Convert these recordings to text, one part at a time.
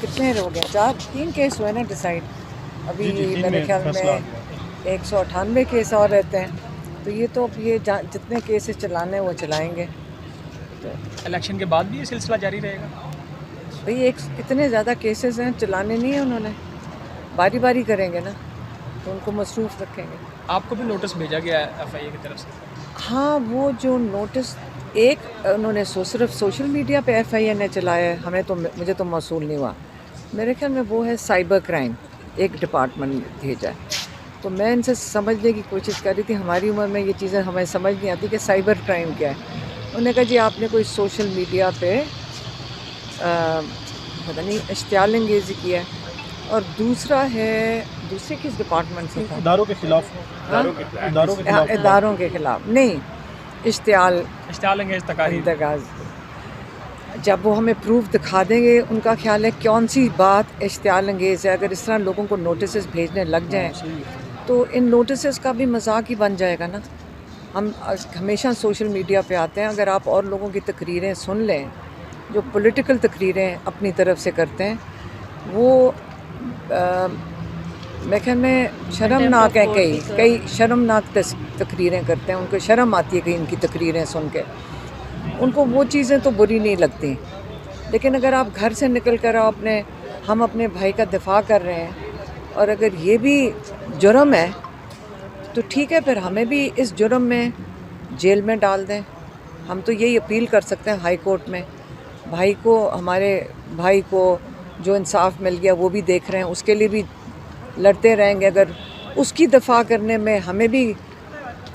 कितने हो गए, 3 केस हुए ना डिसाइड अभी। मेरे ख्याल में 198 केस और रहते हैं। तो ये तो अब ये जितने केसेस चलाने वो चलाएंगे। तो इलेक्शन के बाद भी ये सिलसिला जारी रहेगा? भाई इतने ज़्यादा केसेस हैं, चलाने नहीं है उन्होंने, बारी बारी करेंगे ना, तो उनको मसरूफ़ रखेंगे। आपको भी नोटिस भेजा गया है FIA की तरफ से? हाँ, वो जो नोटिस एक उन्होंने सिर्फ सोशल मीडिया पे FIA ने चलाया है, हमें तो मुझे तो मौसूल नहीं हुआ। मेरे ख्याल में वो है साइबर क्राइम, एक डिपार्टमेंट भेजा है। तो मैं इनसे समझने की कोशिश कर रही थी, हमारी उम्र में ये चीज़ें हमें समझ नहीं आती कि साइबर क्राइम क्या है। उन्होंने कहा जी आपने कोई सोशल मीडिया पे पता नहीं इश्तियाल अंगेज़ी किया है, और दूसरे किस डिपार्टमेंट से था? इदारों के खिलाफ। इदारों के खिलाफ नहीं, इश्तियाल अंगेज़ तकारीर। जब वो हमें प्रूफ दिखा देंगे, उनका ख्याल है कौन सी बात इश्तियाल अंगेज़ है। अगर इस तरह लोगों को नोटिस भेजने लग जाएं तो इन नोटिस का भी मजाक ही बन जाएगा ना। हम हमेशा सोशल मीडिया पे आते हैं, अगर आप और लोगों की तकरीरें सुन लें जो पॉलिटिकल तकरीरें अपनी तरफ से करते हैं, वो मेरे ख्याल में शर्मनाक है। कई शर्मनाक तकरीरें करते हैं, उनको शर्म आती है कि इनकी तकरीरें सुन के। उनको वो चीज़ें तो बुरी नहीं लगती, लेकिन अगर आप घर से निकल कर हम अपने भाई का दिफा कर रहे हैं और अगर ये भी जुर्म है तो ठीक है, फिर हमें भी इस जुर्म में जेल में डाल दें। हम तो यही अपील कर सकते हैं हाई कोर्ट में, हमारे भाई को जो इंसाफ मिल गया वो भी देख रहे हैं, उसके लिए भी लड़ते रहेंगे। अगर उसकी दफ़ा करने में हमें भी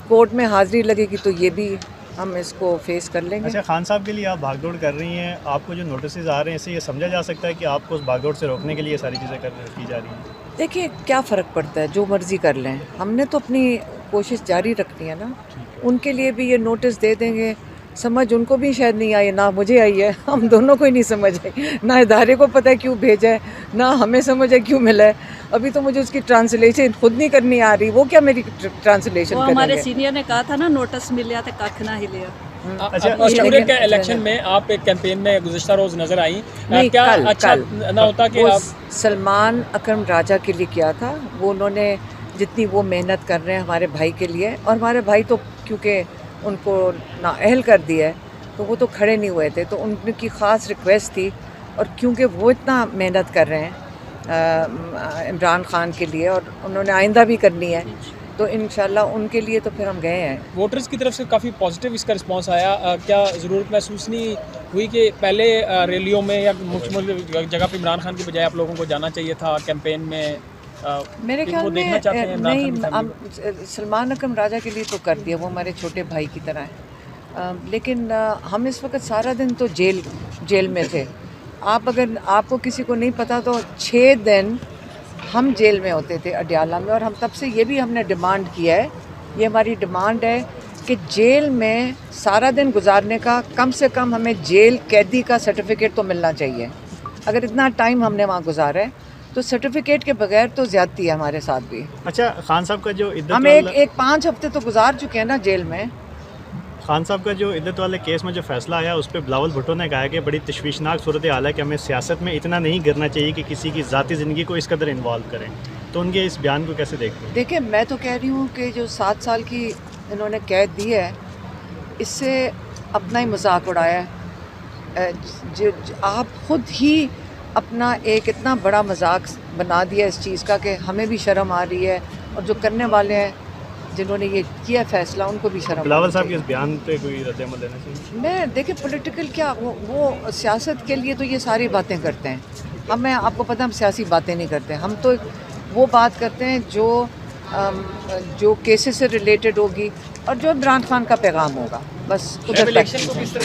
कोर्ट में हाज़िरी लगेगी तो ये भी हम इसको फेस कर लेंगे। अच्छा, खान साहब के लिए आप भागदौड़ कर रही हैं, आपको जो नोटिस आ रहे हैं इससे ये समझा जा सकता है कि आपको उस भागदौड़ से रोकने के लिए सारी चीज़ें की जा रही हैं? देखिए क्या फ़र्क पड़ता है, जो मर्ज़ी कर लें, हमने तो अपनी कोशिश जारी रखनी है ना। उनके लिए भी ये नोटिस दे देंगे, समझ उनको भी शायद नहीं आई, ना मुझे आई है, हम दोनों को ही नहीं समझ आई, ना इदारे को पता है क्यों भेजा है, ना हमें समझ है क्यों मिला है। अभी तो मुझे उसकी ट्रांसलेशन खुद नहीं करनी आ रही, वो क्या मेरी ट्रांसलेशन करेंगे? हमारे सीनियर ने कहा था ना, नोटिस मिलिया तो कख ना हिलिया। अच्छा, मशहूर के इलेक्शन में आप एक कैंपेन में गुज़िश्ता रोज़ नज़र आई, क्या अच्छा ना होता कि आप सलमान अकरम राजा के लिए किया था? वो उन्होंने जितनी वो मेहनत कर रहे हैं हमारे भाई के लिए, और हमारे भाई तो क्योंकि उनको नाअहल कर दिया है तो वो तो खड़े नहीं हुए थे, तो उनकी ख़ास रिक्वेस्ट थी, और क्योंकि वो इतना मेहनत कर रहे हैं इमरान खान के लिए और उन्होंने आइंदा भी करनी है, तो इंशाल्लाह उनके लिए तो फिर हम गए हैं। वोटर्स की तरफ से काफ़ी पॉजिटिव इसका रिस्पांस आया। क्या ज़रूरत महसूस नहीं हुई कि पहले रैलियों में या मुख्य जगह पे इमरान खान की बजाय आप लोगों को जाना चाहिए था कैंपेन में? मेरे ख्याल में नहीं, सलमान अकरम राजा के लिए तो कर दिया, वो हमारे छोटे भाई की तरह है। लेकिन हम इस वक्त सारा दिन तो जेल में थे। अगर आपको किसी को नहीं पता तो 6 दिन हम जेल में होते थे अडयाला में, और हम तब से ये भी हमने डिमांड किया है, ये हमारी डिमांड है कि जेल में सारा दिन गुजारने का कम से कम हमें जेल कैदी का सर्टिफिकेट तो मिलना चाहिए। अगर इतना टाइम हमने वहाँ गुजारा है तो सर्टिफिकेट के बगैर तो ज़्यादती है हमारे साथ भी। अच्छा, खान साहब का जो हम एक 5 हफ्ते तो गुजार चुके हैं ना जेल में। खान साहब का जो इद्दत वाले केस में जो फैसला आया उस पर बिलावल भुट्टो ने कहा कि बड़ी तशवीशनाक सूरत हाल है कि हमें सियासत में इतना नहीं गिरना चाहिए कि किसी की ज़ाती ज़िंदगी को इस कदर इन्वॉल्व करें, तो उनके इस बयान को कैसे देखते हैं? देखिए, मैं तो कह रही हूँ कि जो 7 साल की इन्होंने कैद दी है, इससे अपना ही मजाक उड़ाया है। आप खुद ही अपना एक इतना बड़ा मजाक बना दिया इस चीज़ का कि हमें भी शर्म आ रही है, और जो करने वाले हैं जिन्होंने ये किया फैसला उनको भी शर्म। बिलावल साहब के इस बयान पे कोई रद्द-ए-अमल देना चाहिए? मैं देखिए, पॉलिटिकल क्या वो सियासत के लिए तो ये सारी बातें करते हैं। मैं आपको पता, हम सियासी बातें नहीं करते, हम तो वो बात करते हैं जो केसेस से रिलेटेड होगी और जो इमरान खान का पैगाम होगा, बस उधर तक।